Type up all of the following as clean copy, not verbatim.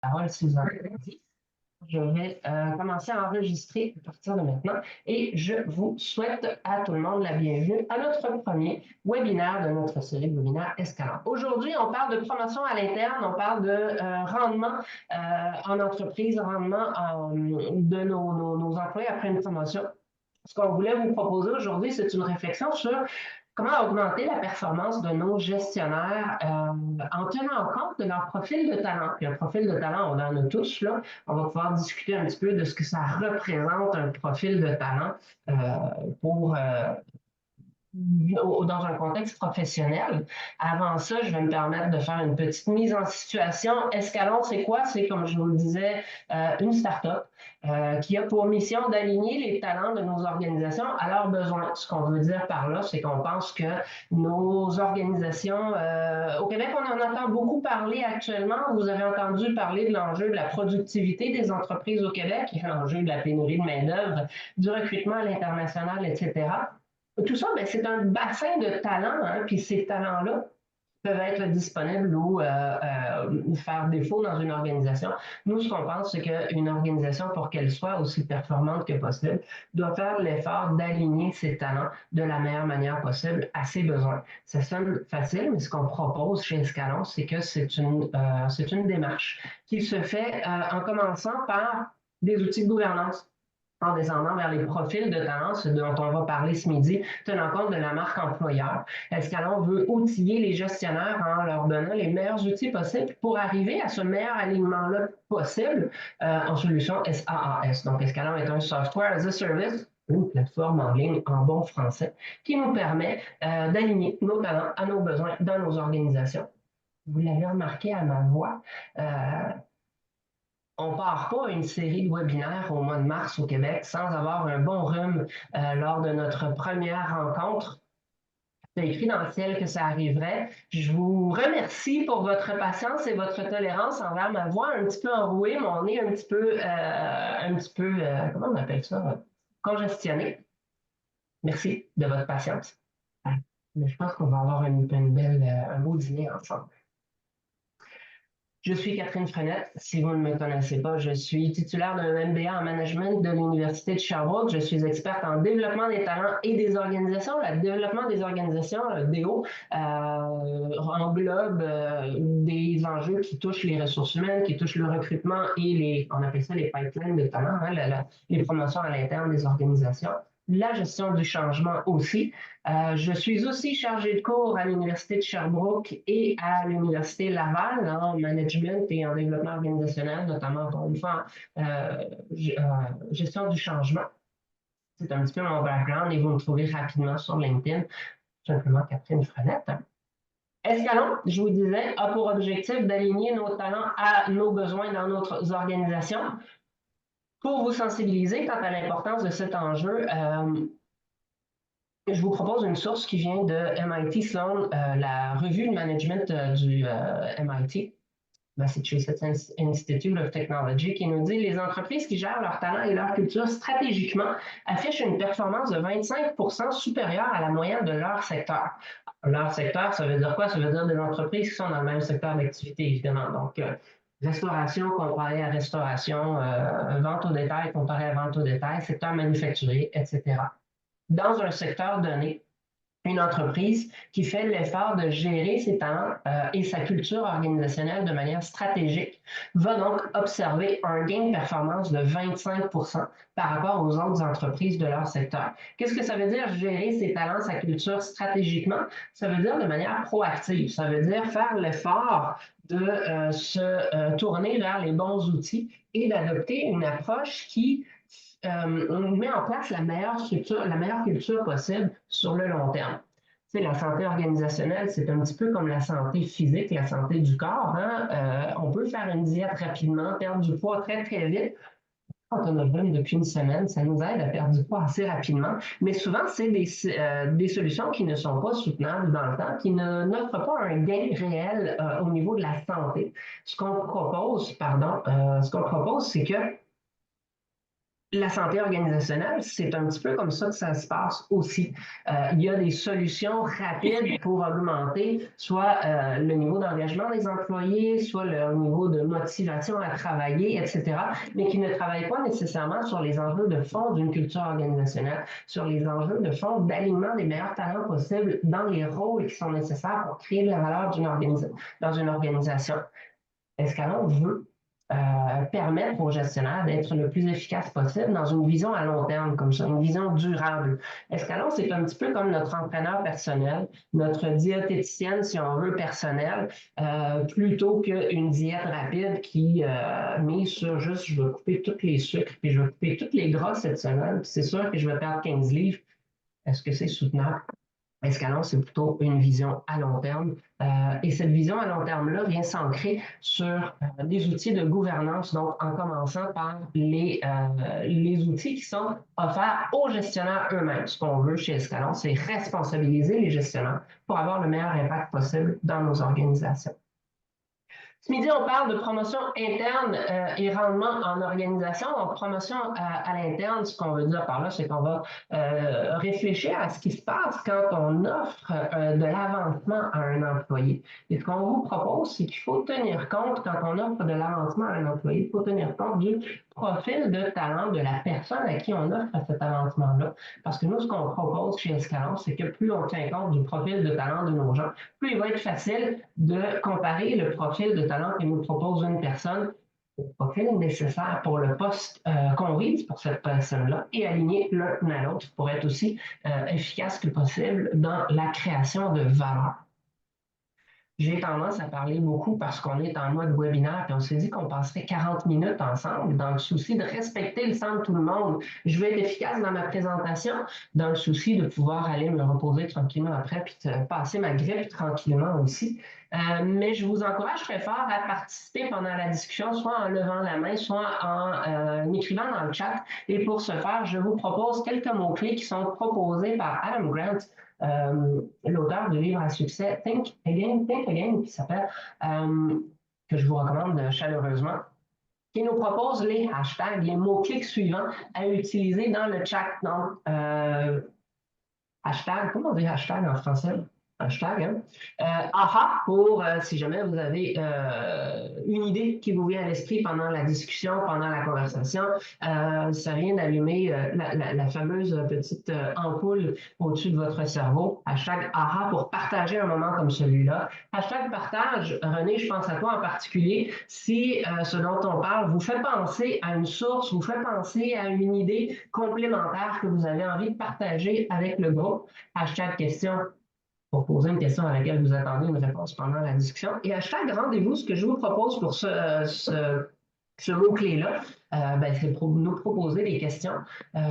Parole si vous en avez dit. Je vais commencer à enregistrer à partir de maintenant et je vous souhaite à tout le monde la bienvenue à notre premier webinaire de notre série de webinaires Escalade. Aujourd'hui, on parle de promotion à l'interne, on parle de rendement en entreprise, rendement de nos employés après une promotion. Ce qu'on voulait vous proposer aujourd'hui, c'est une réflexion sur comment augmenter la performance de nos gestionnaires en tenant compte de leur profil de talent. Puis un profil de talent, on en a tous, là. On va pouvoir discuter un petit peu de ce que ça représente un profil de talent euh, pour dans un contexte professionnel. Avant ça, je vais me permettre de faire une petite mise en situation. Escalon, c'est quoi? C'est, comme je vous le disais, une start-up qui a pour mission d'aligner les talents de nos organisations à leurs besoins. Ce qu'on veut dire par là, c'est qu'on pense que nos organisations, au Québec, on en entend beaucoup parler actuellement. Vous avez entendu parler de l'enjeu de la productivité des entreprises au Québec, l'enjeu de la pénurie de main-d'œuvre, du recrutement à l'international, etc. Tout ça, ben, c'est un bassin de talents, hein, puis ces talents-là peuvent être disponibles ou faire défaut dans une organisation. Nous, ce qu'on pense, c'est qu'une organisation, pour qu'elle soit aussi performante que possible, doit faire l'effort d'aligner ses talents de la meilleure manière possible à ses besoins. Ça sonne facile, mais ce qu'on propose chez Escalon, c'est que c'est une démarche qui se fait en commençant par des outils de gouvernance en descendant vers les profils de talent, ce dont on va parler ce midi, tenant compte de la marque employeur. Escalon veut outiller les gestionnaires en leur donnant les meilleurs outils possibles pour arriver à ce meilleur alignement-là possible en solution SaaS. Donc, Escalon est un software as a service, une plateforme en ligne en bon français, qui nous permet d'aligner nos talents à nos besoins dans nos organisations. Vous l'avez remarqué à ma voix, on ne part pas une série de webinaires au mois de mars au Québec sans avoir un bon rhume lors de notre première rencontre. C'est écrit dans le ciel que ça arriverait. Je vous remercie pour votre patience et votre tolérance envers ma voix un petit peu enrouée, mon nez comment on appelle ça? Congestionné. Merci de votre patience. Mais je pense qu'on va avoir un beau dîner ensemble. Je suis Catherine Frenette. Si vous ne me connaissez pas, je suis titulaire d'un MBA en management de l'Université de Sherbrooke. Je suis experte en développement des talents et des organisations. Le développement des organisations, le DO, englobe des enjeux qui touchent les ressources humaines, qui touchent le recrutement et on appelle ça les pipelines de talents, hein, les promotions à l'interne des organisations. La gestion du changement aussi. Je suis aussi chargée de cours à l'Université de Sherbrooke et à l'Université Laval en management et en développement organisationnel, notamment encore une fois gestion du changement. C'est un petit peu mon background et vous me trouvez rapidement sur LinkedIn, simplement Catherine Frenette. Escalon, je vous disais, a pour objectif d'aligner nos talents à nos besoins dans notre organisation. Pour vous sensibiliser quant à l'importance de cet enjeu, je vous propose une source qui vient de MIT Sloan, la revue de management du MIT, Massachusetts Institute of Technology, qui nous dit les entreprises qui gèrent leur talent et leur culture stratégiquement affichent une performance de 25% supérieure à la moyenne de leur secteur. Leur secteur, ça veut dire quoi? Ça veut dire des entreprises qui sont dans le même secteur d'activité, évidemment. Donc, restauration comparé à restauration, vente au détail comparé à vente au détail, secteur manufacturier, etc. Dans un secteur donné, une entreprise qui fait l'effort de gérer ses talents et sa culture organisationnelle de manière stratégique va donc observer un gain de performance de 25% par rapport aux autres entreprises de leur secteur. Qu'est-ce que ça veut dire gérer ses talents, sa culture stratégiquement? Ça veut dire de manière proactive. Ça veut dire faire l'effort de se tourner vers les bons outils et d'adopter une approche qui on met en place la meilleure structure, la meilleure culture possible sur le long terme. Tu sais, la santé organisationnelle, c'est un petit peu comme la santé physique, la santé du corps. Hein? On peut faire une diète rapidement, perdre du poids très, très vite. Quand on a le rhume depuis une semaine, ça nous aide à perdre du poids assez rapidement. Mais souvent, c'est des solutions qui ne sont pas soutenables dans le temps, qui n'offrent pas un gain réel au niveau de la santé. Ce qu'on propose, c'est que La santé organisationnelle, c'est un petit peu comme ça que ça se passe aussi. Il y a des solutions rapides pour augmenter soit le niveau d'engagement des employés, soit le niveau de motivation à travailler, etc., mais qui ne travaillent pas nécessairement sur les enjeux de fond d'une culture organisationnelle, sur les enjeux de fond d'alignement des meilleurs talents possibles dans les rôles qui sont nécessaires pour créer de la valeur dans une organisation. Escalon veut permettre aux gestionnaires d'être le plus efficace possible dans une vision à long terme, comme ça, une vision durable. Escalon, c'est un petit peu comme notre entraîneur personnel, notre diététicienne, si on veut, personnelle, plutôt qu'une diète rapide qui mise sur juste, je vais couper tous les sucres, puis je vais couper tous les gras cette semaine, puis c'est sûr que je vais perdre 15 livres. Est-ce que c'est soutenable? Escalon, c'est plutôt une vision à long terme. Et cette vision à long terme-là vient s'ancrer sur des outils de gouvernance, donc en commençant par les outils qui sont offerts aux gestionnaires eux-mêmes. Ce qu'on veut chez Escalon, c'est responsabiliser les gestionnaires pour avoir le meilleur impact possible dans nos organisations. Ce midi, on parle de promotion interne et rendement en organisation. Donc, promotion à l'interne, ce qu'on veut dire par là, c'est qu'on va réfléchir à ce qui se passe quand on offre de l'avancement à un employé. Et ce qu'on vous propose, c'est qu'il faut tenir compte, quand on offre de l'avancement à un employé, il faut tenir compte du profil de talent de la personne à qui on offre cet avancement-là. Parce que nous, ce qu'on propose chez Escalon, c'est que plus on tient compte du profil de talent de nos gens, plus il va être facile de comparer le profil de talent que nous propose une personne au profil nécessaire pour le poste qu'on vise pour cette personne-là et aligner l'un à l'autre pour être aussi efficace que possible dans la création de valeur. J'ai tendance à parler beaucoup parce qu'on est en mode webinaire et on s'est dit qu'on passerait 40 minutes ensemble dans le souci de respecter le temps de tout le monde. Je vais être efficace dans ma présentation, dans le souci de pouvoir aller me reposer tranquillement après puis de passer ma grippe tranquillement aussi. Mais je vous encourage très fort à participer pendant la discussion, soit en levant la main, soit en écrivant dans le chat. Et pour ce faire, je vous propose quelques mots-clés qui sont proposés par Adam Grant, l'auteur du livre à succès Think Again, qui s'appelle, que je vous recommande chaleureusement, qui nous propose les hashtags, les mots-clics suivants à utiliser dans le chat. Donc, hashtag, comment on dit hashtag en français? Hashtag, hein? AHA pour si jamais vous avez une idée qui vous vient à l'esprit pendant la discussion, pendant la conversation. Ça vient d'allumer la fameuse petite ampoule au-dessus de votre cerveau. Hashtag AHA pour partager un moment comme celui-là. Hashtag partage, René, je pense à toi en particulier. Si ce dont on parle vous fait penser à une source, vous fait penser à une idée complémentaire que vous avez envie de partager avec le groupe, hashtag question pour poser une question à laquelle vous attendez une réponse pendant la discussion. Et hashtag rendez-vous, ce que je vous propose pour ce mot-clé-là, c'est pour nous proposer des questions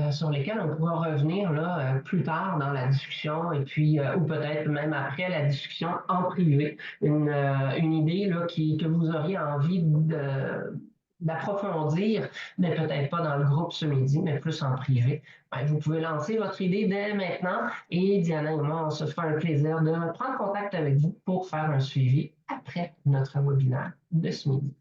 sur lesquelles on pourra revenir là, plus tard dans la discussion et puis, ou peut-être même après la discussion en privé. Une idée là, que vous auriez envie d'approfondir, mais peut-être pas dans le groupe ce midi, mais plus en privé. Vous pouvez lancer votre idée dès maintenant et Diana et moi, on se fera un plaisir de prendre contact avec vous pour faire un suivi après notre webinaire de ce midi.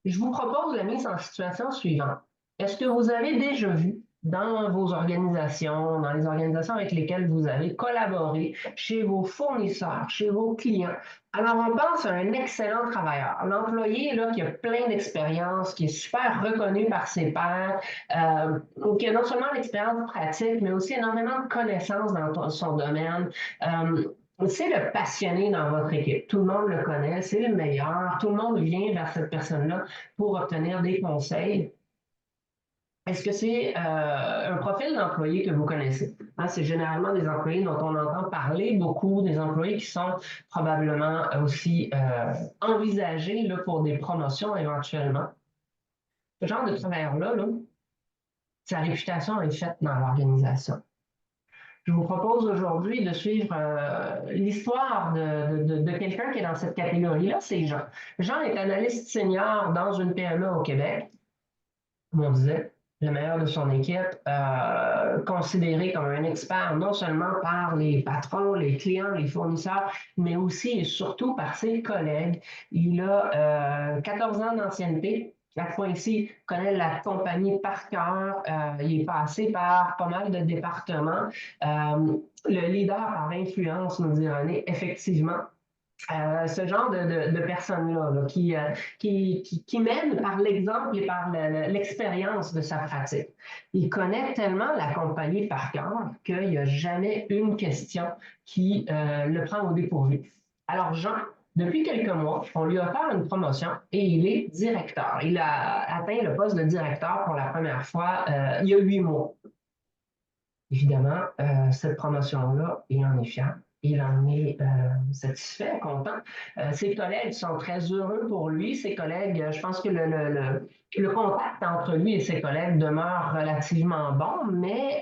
Je vous propose la mise en situation suivante. Est-ce que vous avez déjà vu dans vos organisations, dans les organisations avec lesquelles vous avez collaboré, chez vos fournisseurs, chez vos clients? Alors, on pense à un excellent travailleur, l'employé là, qui a plein d'expérience, qui est super reconnu par ses pairs, qui a non seulement l'expérience pratique, mais aussi énormément de connaissances dans son domaine. C'est le passionné dans votre équipe. Tout le monde le connaît, c'est le meilleur. Tout le monde vient vers cette personne-là pour obtenir des conseils. Est-ce que c'est un profil d'employé que vous connaissez? Hein, c'est généralement des employés dont on entend parler beaucoup, des employés qui sont probablement aussi envisagés là, pour des promotions éventuellement. Ce genre de travailleur-là, là, sa réputation est faite dans l'organisation. Je vous propose aujourd'hui de suivre l'histoire de quelqu'un qui est dans cette catégorie-là, c'est Jean. Jean est analyste senior dans une PME au Québec, comme on disait, le meilleur de son équipe, considéré comme un expert non seulement par les patrons, les clients, les fournisseurs, mais aussi et surtout par ses collègues. Il a 14 ans d'ancienneté À ce point-ci, il connaît la compagnie par cœur. Il est passé par pas mal de départements. Le leader par influence, nous dit René, effectivement. Ce genre de personnes-là là, qui mènent par l'exemple et par l'expérience de sa pratique. Il connaît tellement la compagnie par cœur qu'il n'y a jamais une question qui le prend au dépourvu. Alors, Jean, depuis quelques mois, on lui a offert une promotion et il est directeur. Il a atteint le poste de directeur pour la première fois il y a 8 mois. Évidemment, cette promotion-là, il en est fier. Il en est satisfait, content. Ses collègues sont très heureux pour lui. Ses collègues, je pense que le contact entre lui et ses collègues demeure relativement bon, mais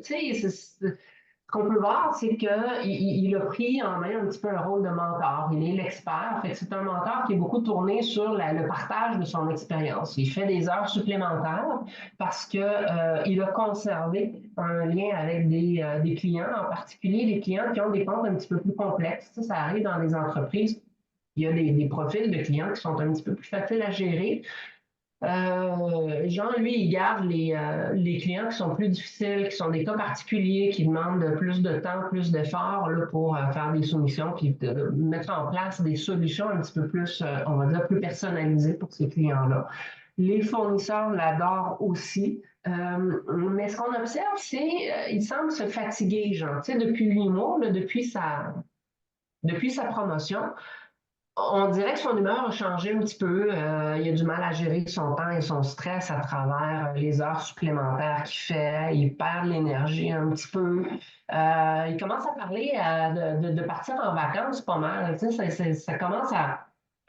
tu sais, ce qu'on peut voir, c'est qu'il a pris en main un petit peu un rôle de mentor. Il est l'expert. Fait que c'est un mentor qui est beaucoup tourné sur le partage de son expérience. Il fait des heures supplémentaires parce qu'il a conservé un lien avec des clients, en particulier des clients qui ont des comptes un petit peu plus complexes. Ça arrive dans les entreprises. Il y a des profils de clients qui sont un petit peu plus faciles à gérer. Jean, lui, il garde les clients qui sont plus difficiles, qui sont des cas particuliers, qui demandent plus de temps, plus d'efforts pour faire des soumissions, puis de mettre en place des solutions un petit peu plus, on va dire, plus personnalisées pour ces clients-là. Les fournisseurs l'adorent aussi. Mais ce qu'on observe, c'est il semble se fatiguer, Jean. Tu sais, depuis 8 mois, là, depuis sa promotion, on dirait que son humeur a changé un petit peu. Il a du mal à gérer son temps et son stress à travers les heures supplémentaires qu'il fait. Il perd l'énergie un petit peu. Il commence à parler de partir en vacances pas mal. Tu sais, ça commence à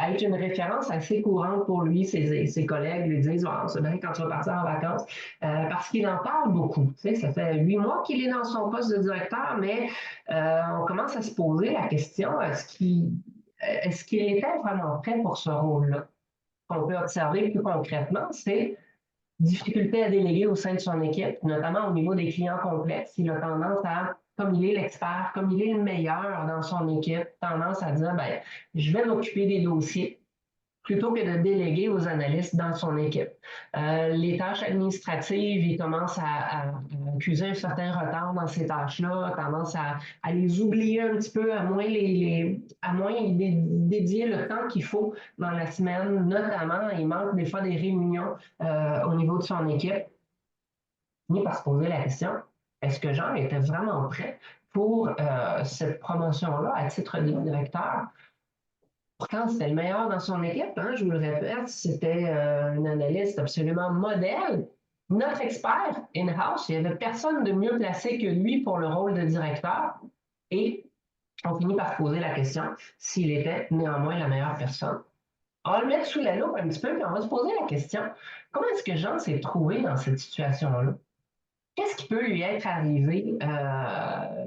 être une référence assez courante pour lui. Ses collègues lui disent oh, c'est bien quand tu vas partir en vacances. Parce qu'il en parle beaucoup. Tu sais, ça fait 8 mois qu'il est dans son poste de directeur, mais on commence à se poser la question est-ce qu'il était vraiment prêt pour ce rôle-là? Ce qu'on peut observer plus concrètement, c'est difficulté à déléguer au sein de son équipe, notamment au niveau des clients complexes. Il a tendance à, comme il est l'expert, comme il est le meilleur dans son équipe, tendance à dire, ben, je vais m'occuper des dossiers plutôt que de déléguer aux analystes dans son équipe. Les tâches administratives, il commence à accuser un certain retard dans ces tâches-là, tendance à les oublier un petit peu, à moins dédier le temps qu'il faut dans la semaine, notamment, il manque des fois des réunions au niveau de son équipe. Ni par se poser la question, est-ce que Jean était vraiment prêt pour cette promotion-là à titre de directeur? Pourtant, c'était le meilleur dans son équipe, hein, je vous le répète, c'était un analyste absolument modèle. Notre expert in-house, il n'y avait personne de mieux placé que lui pour le rôle de directeur. Et on finit par se poser la question s'il était néanmoins la meilleure personne. On va le mettre sous la loupe un petit peu, puis on va se poser la question, comment est-ce que Jean s'est trouvé dans cette situation-là? Qu'est-ce qui peut lui être arrivé?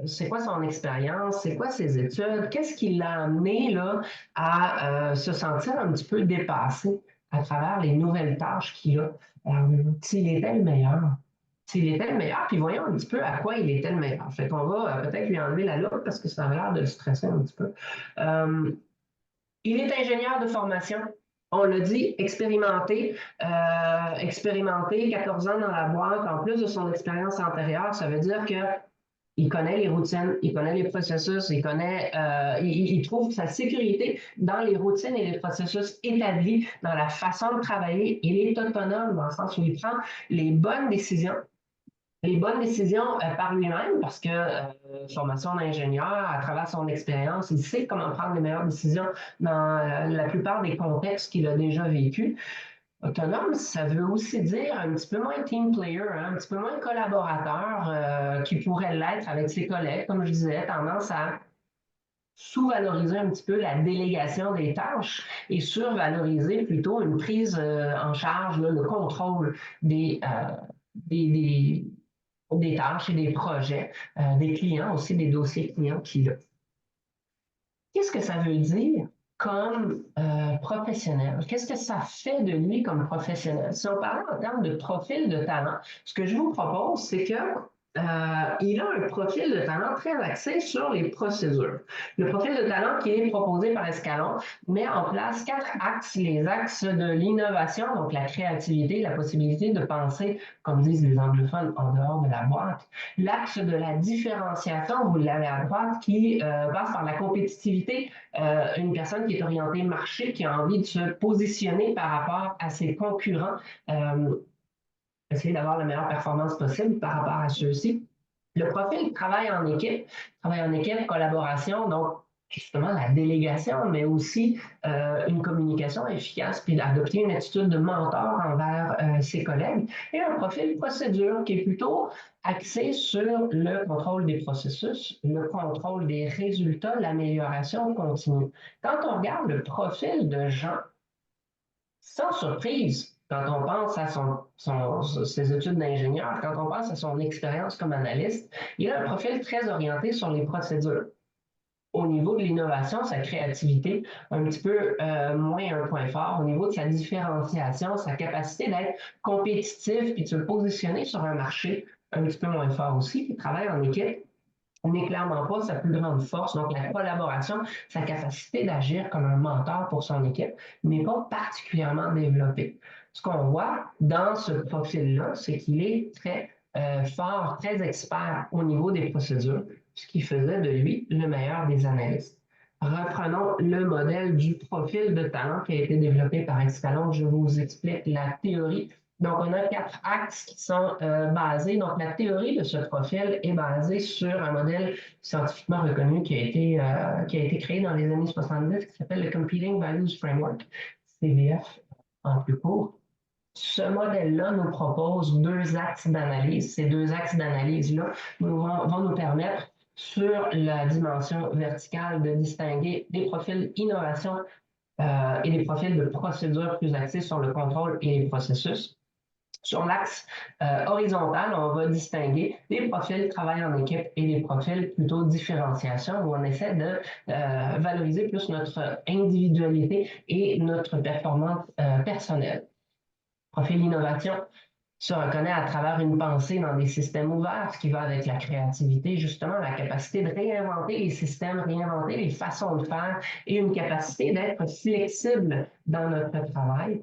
C'est quoi son expérience? C'est quoi ses études? Qu'est-ce qui l'a amené là, à se sentir un petit peu dépassé à travers les nouvelles tâches qu'il a? S'il était le meilleur. S'il était le meilleur, puis voyons un petit peu à quoi il était le meilleur. Fait qu'on va peut-être lui enlever la loupe parce que ça a l'air de le stresser un petit peu. Il est ingénieur de formation. On l'a dit, expérimenté, 14 ans dans la boîte, en plus de son expérience antérieure, ça veut dire qu'il connaît les routines, il connaît les processus, il trouve sa sécurité dans les routines et les processus établis, dans la façon de travailler. Il est autonome dans le sens où il prend les bonnes décisions par lui-même parce que formation d'ingénieur, à travers son expérience, il sait comment prendre les meilleures décisions dans la plupart des contextes qu'il a déjà vécu. Autonome, ça veut aussi dire un petit peu moins team player, hein, un petit peu moins collaborateur qui pourrait l'être avec ses collègues, comme je disais, tendance à sous-valoriser un petit peu la délégation des tâches et survaloriser plutôt une prise en charge, là, le contrôle des, des tâches et des projets, des clients aussi, des dossiers clients qu'il a. Qu'est-ce que ça veut dire comme professionnel? Qu'est-ce que ça fait de lui comme professionnel? Si on parle en termes de profil de talent, ce que je vous propose, c'est que Il a un profil de talent très axé sur les procédures. Le profil de talent qui est proposé par Escalon met en place 4 axes, les axes de l'innovation, donc la créativité, la possibilité de penser, comme disent les anglophones, en dehors de la boîte. L'axe de la différenciation, vous l'avez à droite, qui passe par la compétitivité, une personne qui est orientée marché, qui a envie de se positionner par rapport à ses concurrents. Essayer d'avoir la meilleure performance possible par rapport à ceux-ci. Le profil travail en équipe, collaboration, donc justement la délégation, mais aussi une communication efficace, puis adopter une attitude de mentor envers ses collègues, et un profil procédure qui est plutôt axé sur le contrôle des processus, le contrôle des résultats, l'amélioration continue. Quand on regarde le profil de Jean, sans surprise, quand on pense à ses études d'ingénieur, quand on pense à son expérience comme analyste, il a un profil très orienté sur les procédures. Au niveau de l'innovation, sa créativité, un petit peu moins un point fort. Au niveau de sa différenciation, sa capacité d'être compétitif et de se positionner sur un marché, un petit peu moins fort aussi. Il travaille en équipe, n'est clairement pas sa plus grande force. Donc, la collaboration, sa capacité d'agir comme un mentor pour son équipe n'est pas particulièrement développée. Ce qu'on voit dans ce profil-là, c'est qu'il est très fort, très expert au niveau des procédures, ce qui faisait de lui le meilleur des analystes. Reprenons le modèle du profil de talent qui a été développé par Escalon. Je vous explique la théorie. Donc, on a 4 axes qui sont basés. Donc, la théorie de ce profil est basée sur un modèle scientifiquement reconnu qui a été créé dans les années 70, qui s'appelle le Competing Values Framework, CVF en plus court. Ce modèle-là nous propose 2 axes d'analyse. Ces 2 axes d'analyse-là vont nous permettre, sur la dimension verticale, de distinguer des profils innovation et des profils de procédure plus axés sur le contrôle et les processus. Sur l'axe horizontal, on va distinguer des profils travail en équipe et des profils plutôt différenciation, où on essaie de valoriser plus notre individualité et notre performance personnelle. Profil innovation se reconnaît à travers une pensée dans des systèmes ouverts, ce qui va avec la créativité, justement, la capacité de réinventer les systèmes, réinventer les façons de faire et une capacité d'être flexible dans notre travail.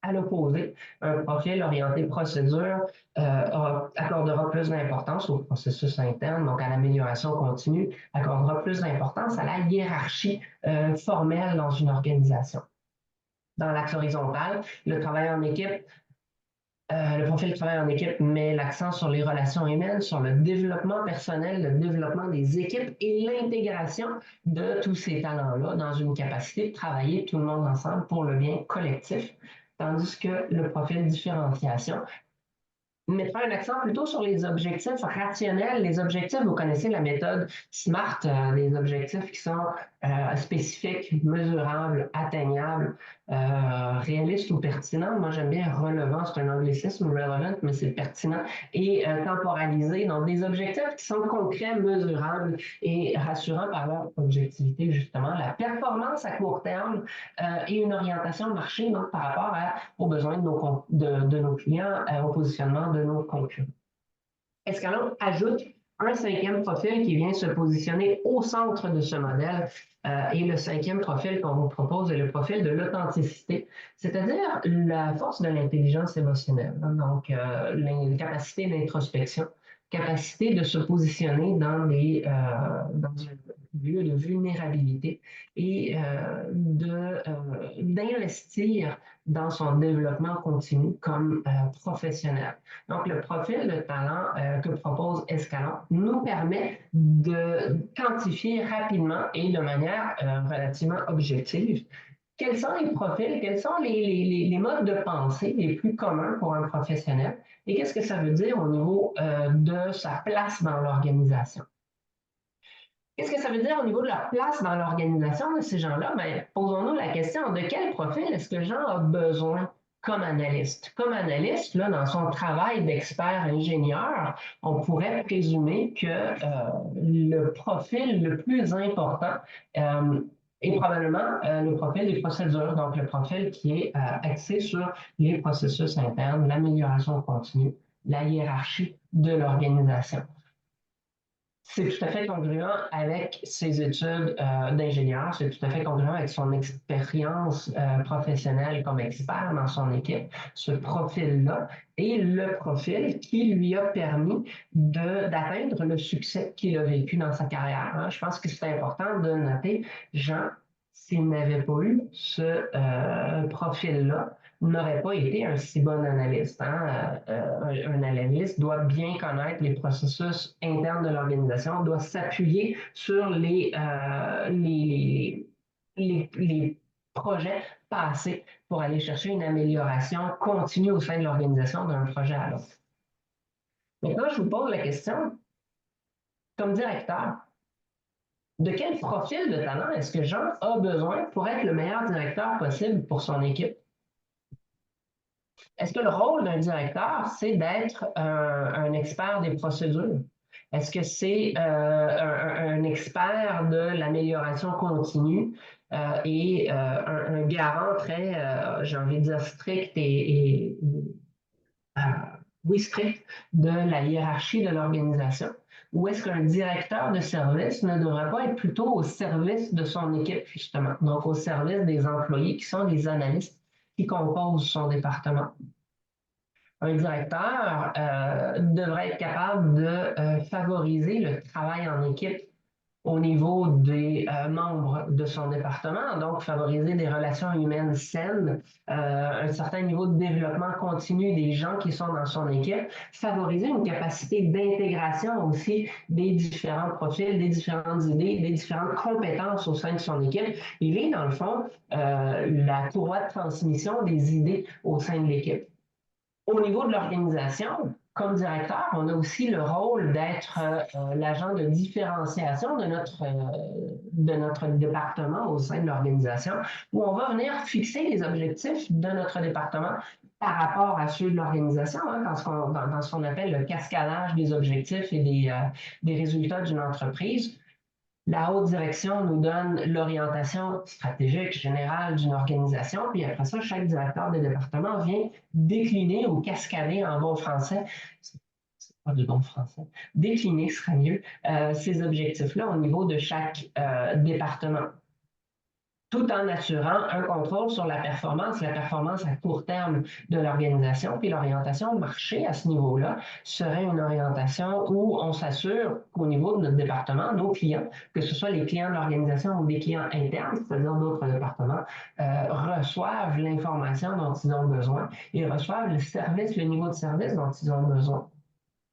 À l'opposé, un profil orienté procédure accordera plus d'importance au processus interne, donc à l'amélioration continue, accordera plus d'importance à la hiérarchie formelle dans une organisation. Dans l'axe horizontal, le travail en équipe, le profil de travail en équipe met l'accent sur les relations humaines, sur le développement personnel, le développement des équipes et l'intégration de tous ces talents-là dans une capacité de travailler tout le monde ensemble pour le bien collectif. Tandis que le profil différenciation mettra un accent plutôt sur les objectifs rationnels. Les objectifs, vous connaissez la méthode SMART, des objectifs qui sont spécifiques, mesurables, atteignables, réalistes ou pertinents. Moi, j'aime bien relevant, c'est un anglicisme, relevant, mais c'est pertinent, et temporalisé. Donc, des objectifs qui sont concrets, mesurables et rassurants par leur objectivité, justement. La performance à court terme et une orientation marché, donc, par rapport aux besoins de nos clients, au positionnement de nos concurrents. Escalon ajoute un 5e profil qui vient se positionner au centre de ce modèle. Et le 5e profil qu'on vous propose est le profil de l'authenticité, c'est-à-dire la force de l'intelligence émotionnelle. Donc, la capacité d'introspection, capacité de se positionner dans un lieu de vulnérabilité et d'investir dans son développement continu comme professionnel. Donc, le profil de talent que propose Escalon nous permet de quantifier rapidement et de manière relativement objective quels sont les profils, quels sont les modes de pensée les plus communs pour un professionnel et qu'est-ce que ça veut dire au niveau de sa place dans l'organisation. Qu'est-ce que ça veut dire au niveau de leur place dans l'organisation de ces gens-là? Bien, posons-nous la question de quel profil est-ce que Jean a besoin comme analyste? Comme analyste, là, dans son travail d'expert ingénieur, on pourrait présumer que le profil le plus important est probablement le profil des procédures, donc le profil qui est axé sur les processus internes, l'amélioration continue, la hiérarchie de l'organisation. C'est tout à fait congruent avec ses études d'ingénieur, c'est tout à fait congruent avec son expérience professionnelle comme expert dans son équipe, ce profil-là, et le profil qui lui a permis d'atteindre le succès qu'il a vécu dans sa carrière. Hein. Je pense que c'est important de noter, Jean, s'il n'avait pas eu ce profil-là, n'aurait pas été un si bon analyste. Hein? Un analyste doit bien connaître les processus internes de l'organisation, doit s'appuyer sur les projets passés pour aller chercher une amélioration continue au sein de l'organisation d'un projet à l'autre. Maintenant, je vous pose la question, comme directeur, de quel profil de talent est-ce que Jean a besoin pour être le meilleur directeur possible pour son équipe? Est-ce que le rôle d'un directeur, c'est d'être un expert des procédures? Est-ce que c'est un expert de l'amélioration continue et un garant très, j'ai envie de dire, strict euh, oui, strict de la hiérarchie de l'organisation? Ou est-ce qu'un directeur de service ne devrait pas être plutôt au service de son équipe, justement, donc au service des employés qui sont les analystes qui composent son département? Un directeur devrait être capable de favoriser le travail en équipe au niveau des membres de son département, donc favoriser des relations humaines saines, un certain niveau de développement continu des gens qui sont dans son équipe, favoriser une capacité d'intégration aussi des différents profils, des différentes idées, des différentes compétences au sein de son équipe. Il est, dans le fond, la courroie de transmission des idées au sein de l'équipe. Au niveau de l'organisation, comme directeur, on a aussi le rôle d'être l'agent de différenciation de notre département au sein de l'organisation, où on va venir fixer les objectifs de notre département par rapport à ceux de l'organisation, hein, dans ce qu'on appelle le cascadage des objectifs et des résultats d'une entreprise. La haute direction nous donne l'orientation stratégique générale d'une organisation, puis après ça, chaque directeur de département vient décliner ou cascader en bon français, c'est pas du bon français, décliner serait mieux, ces objectifs-là au niveau de chaque département, tout en assurant un contrôle sur la performance à court terme de l'organisation. Puis l'orientation marché à ce niveau-là serait une orientation où on s'assure qu'au niveau de notre département, nos clients, que ce soit les clients de l'organisation ou des clients internes, c'est-à-dire d'autres départements, reçoivent l'information dont ils ont besoin et reçoivent le service, le niveau de service dont ils ont besoin.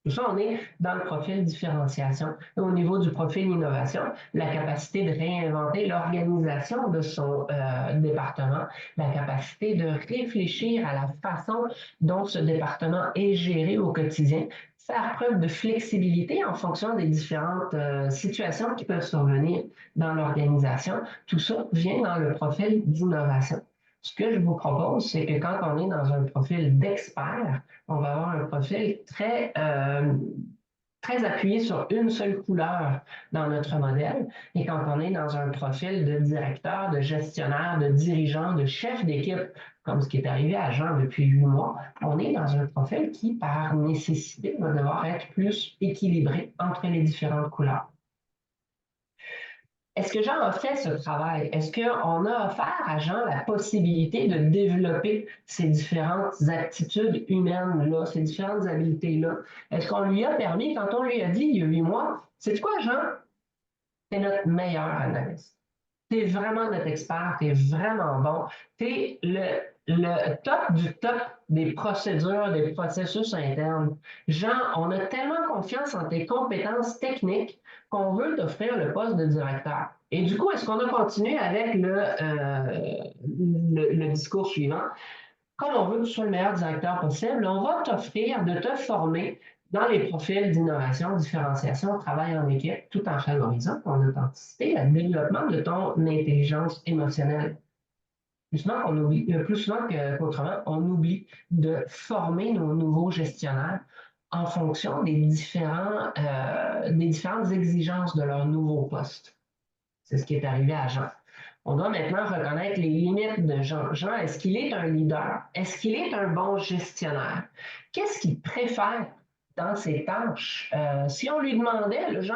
Tout ça, on est dans le profil différenciation. Et au niveau du profil innovation, la capacité de réinventer l'organisation de son département, la capacité de réfléchir à la façon dont ce département est géré au quotidien, faire preuve de flexibilité en fonction des différentes situations qui peuvent survenir dans l'organisation. Tout ça vient dans le profil d'innovation. Ce que je vous propose, c'est que quand on est dans un profil d'expert, on va avoir un profil très appuyé sur une seule couleur dans notre modèle. Et quand on est dans un profil de directeur, de gestionnaire, de dirigeant, de chef d'équipe, comme ce qui est arrivé à Jean depuis 8 mois, on est dans un profil qui, par nécessité, va devoir être plus équilibré entre les différentes couleurs. Est-ce que Jean a fait ce travail? Est-ce qu'on a offert à Jean la possibilité de développer ces différentes aptitudes humaines-là, ces différentes habiletés-là? Est-ce qu'on lui a permis, quand on lui a dit il y a 8 mois, c'est quoi, Jean? T'es notre meilleur analyste. T'es vraiment notre expert, t'es vraiment bon. T'es le top du top des procédures, des processus internes. Jean, on a tellement confiance en tes compétences techniques qu'on veut t'offrir le poste de directeur. Et du coup, est-ce qu'on a continué avec le discours suivant? Comme on veut que tu sois le meilleur directeur possible, on va t'offrir de te former dans les profils d'innovation, différenciation, travail en équipe, tout en favorisant ton authenticité, le développement de ton intelligence émotionnelle. Plus souvent qu'autrement, on oublie de former nos nouveaux gestionnaires en fonction des différentes exigences de leur nouveau poste. C'est ce qui est arrivé à Jean. On doit maintenant reconnaître les limites de Jean. Jean, est-ce qu'il est un leader? Est-ce qu'il est un bon gestionnaire? Qu'est-ce qu'il préfère dans ses tâches? Si on lui demandait, le Jean,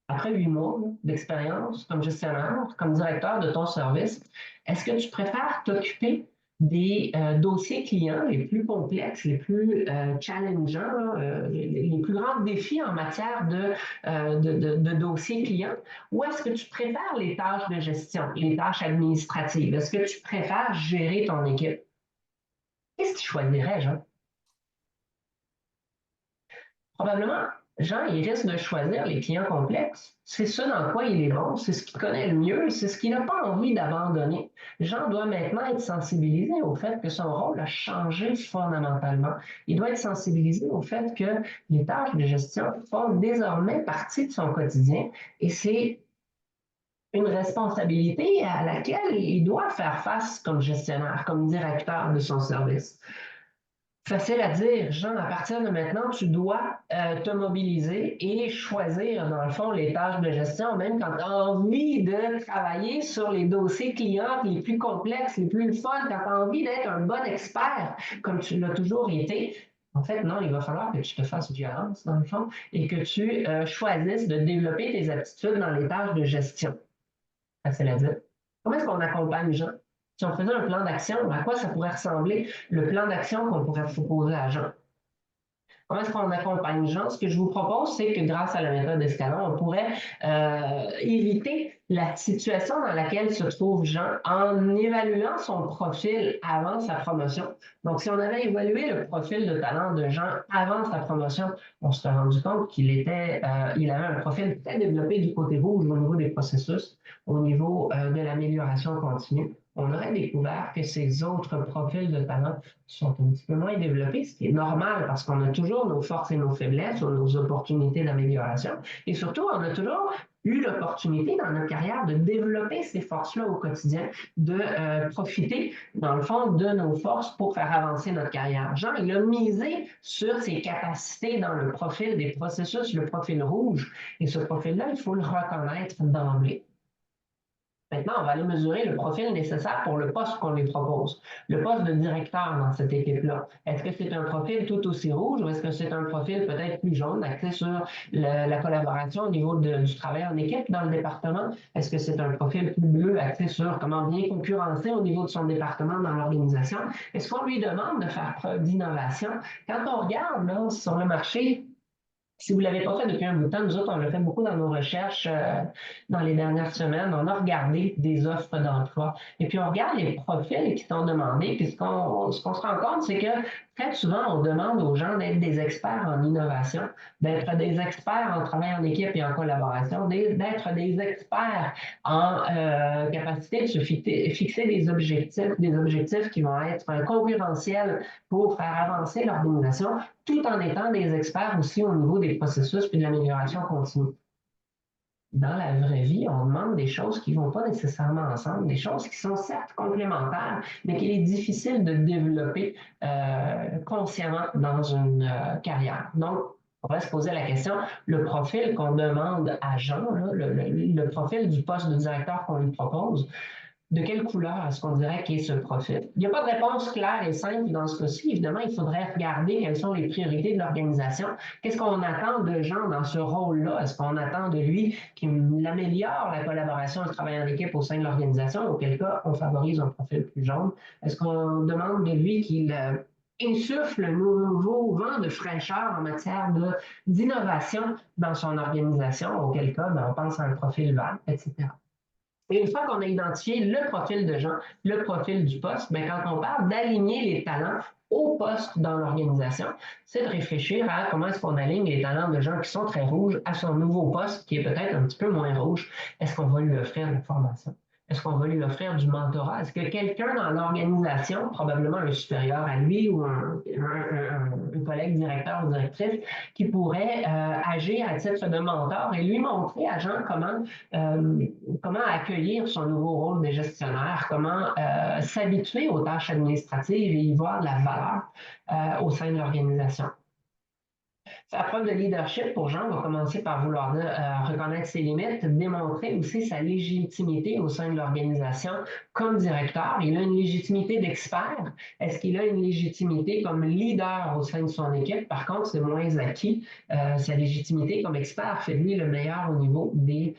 après 8 mois d'expérience comme gestionnaire, comme directeur de ton service, est-ce que tu préfères t'occuper des dossiers clients les plus complexes, les plus challengeants, les plus grands défis en matière de dossiers clients, ou est-ce que tu préfères les tâches de gestion, les tâches administratives? Est-ce que tu préfères gérer ton équipe? Qu'est-ce que tu choisirais, Jean? Probablement, Jean, il risque de choisir les clients complexes. C'est ce dans quoi il est bon, c'est ce qu'il connaît le mieux, c'est ce qu'il n'a pas envie d'abandonner. Jean doit maintenant être sensibilisé au fait que son rôle a changé fondamentalement. Il doit être sensibilisé au fait que les tâches de gestion font désormais partie de son quotidien et c'est une responsabilité à laquelle il doit faire face comme gestionnaire, comme directeur de son service. Facile à dire, Jean, à partir de maintenant, tu dois te mobiliser et choisir, dans le fond, les tâches de gestion, même quand tu as envie de travailler sur les dossiers clients les plus complexes, les plus fun, quand tu as envie d'être un bon expert, comme tu l'as toujours été. En fait, non, il va falloir que tu te fasses violence, dans le fond, et que tu choisisses de développer tes aptitudes dans les tâches de gestion. Facile à dire. Comment est-ce qu'on accompagne Jean? Si on faisait un plan d'action, à quoi ça pourrait ressembler le plan d'action qu'on pourrait proposer à Jean? Comment est-ce qu'on accompagne Jean? Ce que je vous propose, c'est que grâce à la méthode Escalon, on pourrait éviter la situation dans laquelle se trouve Jean en évaluant son profil avant sa promotion. Donc, si on avait évalué le profil de talent de Jean avant sa promotion, on se serait rendu compte il avait un profil très développé du côté rouge au niveau des processus, au niveau de l'amélioration continue. On aurait découvert que ces autres profils de talent sont un petit peu moins développés, ce qui est normal parce qu'on a toujours nos forces et nos faiblesses ou nos opportunités d'amélioration. Et surtout, on a toujours eu l'opportunité dans notre carrière de développer ces forces-là au quotidien, de profiter, dans le fond, de nos forces pour faire avancer notre carrière. Jean, il a misé sur ses capacités dans le profil des processus, le profil rouge. Et ce profil-là, il faut le reconnaître d'emblée. Maintenant, on va aller mesurer le profil nécessaire pour le poste qu'on lui propose. Le poste de directeur dans cette équipe-là. Est-ce que c'est un profil tout aussi rouge ou est-ce que c'est un profil peut-être plus jaune, axé sur la collaboration au niveau du travail en équipe dans le département? Est-ce que c'est un profil plus bleu, axé sur comment bien concurrencer au niveau de son département dans l'organisation? Est-ce qu'on lui demande de faire preuve d'innovation? Quand on regarde là, sur le marché, si vous ne l'avez pas fait depuis un bout de temps, nous autres, on l'a fait beaucoup dans nos recherches dans les dernières semaines. On a regardé des offres d'emploi. Et puis, on regarde les profils qui sont demandés. Puis, ce qu'on se rend compte, c'est que très souvent, on demande aux gens d'être des experts en innovation, d'être des experts en travail en équipe et en collaboration, d'être des experts en capacité de se fixer des objectifs qui vont être concurrentiels pour faire avancer l'organisation, tout en étant des experts aussi au niveau des processus et de l'amélioration continue. Dans la vraie vie, on demande des choses qui ne vont pas nécessairement ensemble, des choses qui sont certes complémentaires, mais qu'il est difficile de développer consciemment dans une carrière. Donc, on va se poser la question, le profil qu'on demande à Jean, là, le profil du poste de directeur qu'on lui propose, de quelle couleur est-ce qu'on dirait qu'est ce profil? Il n'y a pas de réponse claire et simple dans ce cas-ci. Évidemment, il faudrait regarder quelles sont les priorités de l'organisation. Qu'est-ce qu'on attend de Jean dans ce rôle-là? Est-ce qu'on attend de lui qu'il améliore la collaboration et le travail en équipe au sein de l'organisation? Auquel cas, on favorise un profil plus jaune. Est-ce qu'on demande de lui qu'il insuffle un nouveau vent de fraîcheur en matière d'innovation dans son organisation? Auquel cas, on pense à un profil vert, etc. Et une fois qu'on a identifié le profil de Jean, le profil du poste, bien, quand on parle d'aligner les talents au poste dans l'organisation, c'est de réfléchir à comment est-ce qu'on aligne les talents de gens qui sont très rouges à son nouveau poste qui est peut-être un petit peu moins rouge. Est-ce qu'on va lui offrir de la formation? Est-ce qu'on va lui offrir du mentorat? Est-ce que quelqu'un dans l'organisation, probablement un supérieur à lui ou un collègue directeur ou directrice, qui pourrait agir à titre de mentor et lui montrer à Jean comment accueillir son nouveau rôle de gestionnaire, comment s'habituer aux tâches administratives et y voir de la valeur au sein de l'organisation. Sa preuve de leadership pour Jean va commencer par vouloir reconnaître ses limites, démontrer aussi sa légitimité au sein de l'organisation comme directeur. Il a une légitimité d'expert. Est-ce qu'il a une légitimité comme leader au sein de son équipe? Par contre, c'est moins acquis. Sa légitimité comme expert fait de lui le meilleur au niveau des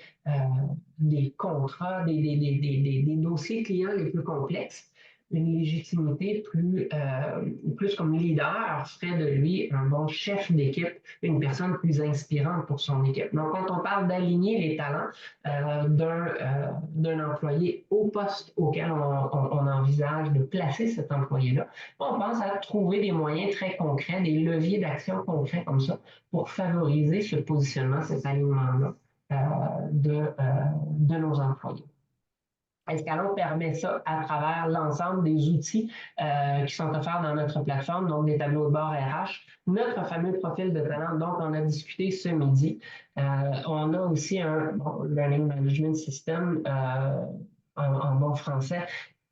contrats, des dossiers clients les plus complexes. Une légitimité plus comme leader ferait de lui un bon chef d'équipe, une personne plus inspirante pour son équipe. Donc, quand on parle d'aligner les talents d'un employé au poste auquel on envisage de placer cet employé-là, on pense à trouver des moyens très concrets, des leviers d'action concrets comme ça pour favoriser ce positionnement, cet alignement-là de nos employés. Escalon permet ça à travers l'ensemble des outils qui sont offerts dans notre plateforme, donc des tableaux de bord RH, notre fameux profil de talent dont on a discuté ce midi. On a aussi un Learning Management System en bon français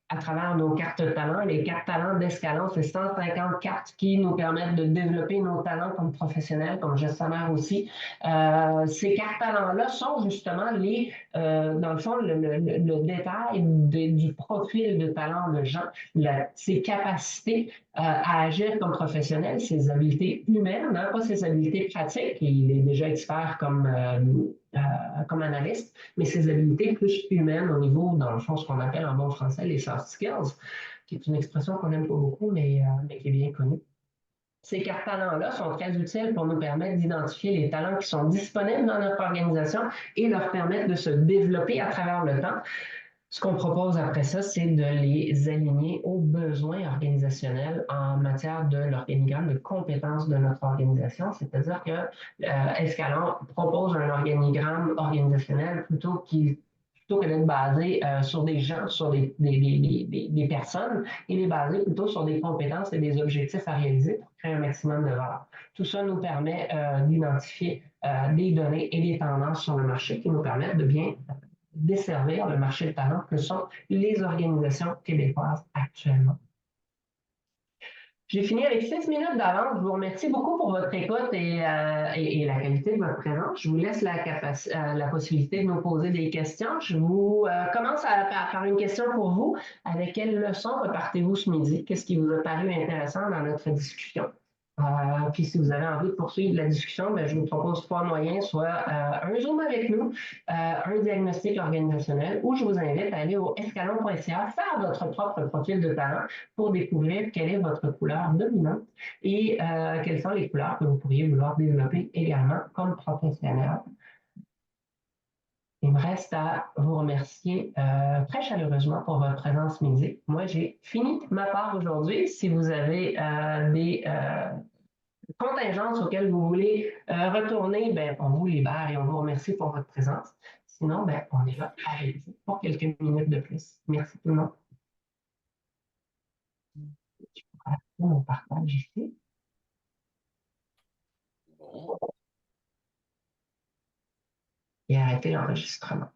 à travers nos cartes talents. Les cartes talents d'Escalon, c'est 150 cartes qui nous permettent de développer nos talents comme professionnels, comme gestionnaires aussi. Ces cartes talents-là sont justement dans le fond, le détail du profil de talent de Jean, ses capacités à agir comme professionnel, ses habiletés humaines, hein, pas ses habiletés pratiques. Il est déjà expert comme analyste, mais ses habiletés plus humaines au niveau, dans le fond, ce qu'on appelle en bon français les soft skills, qui est une expression qu'on n'aime pas beaucoup, mais qui est bien connue. Ces cartes talents-là sont très utiles pour nous permettre d'identifier les talents qui sont disponibles dans notre organisation et leur permettre de se développer à travers le temps. Ce qu'on propose après ça, c'est de les aligner aux besoins organisationnels en matière de l'organigramme de compétences de notre organisation. C'est-à-dire que Escalon propose un organigramme organisationnel plutôt que d'être basé sur des gens, sur des personnes, il est basé plutôt sur des compétences et des objectifs à réaliser pour créer un maximum de valeur. Tout ça nous permet d'identifier des données et des tendances sur le marché qui nous permettent de bien desservir le marché de talent que sont les organisations québécoises actuellement. J'ai fini avec 6 minutes d'avance. Je vous remercie beaucoup pour votre écoute et la qualité de votre présence. Je vous laisse la possibilité de nous poser des questions. Je vous commence par une question pour vous. Avec quelle leçon repartez-vous ce midi? Qu'est-ce qui vous a paru intéressant dans notre discussion? Puis si vous avez envie de poursuivre la discussion, ben, je vous propose 3 moyens, soit un Zoom avec nous, un diagnostic organisationnel, ou je vous invite à aller au escalon.ca, faire votre propre profil de talent pour découvrir quelle est votre couleur dominante et quelles sont les couleurs que vous pourriez vouloir développer également comme professionnel. Il me reste à vous remercier très chaleureusement pour votre présence midi. Moi, j'ai fini ma part aujourd'hui. Si vous avez des contingences auxquelles vous voulez retourner, ben, on vous libère et on vous remercie pour votre présence. Sinon, ben, on est là avec vous pour quelques minutes de plus. Merci tout le monde. Je pourrais faire mon partage ici. Et arrêter l'enregistrement.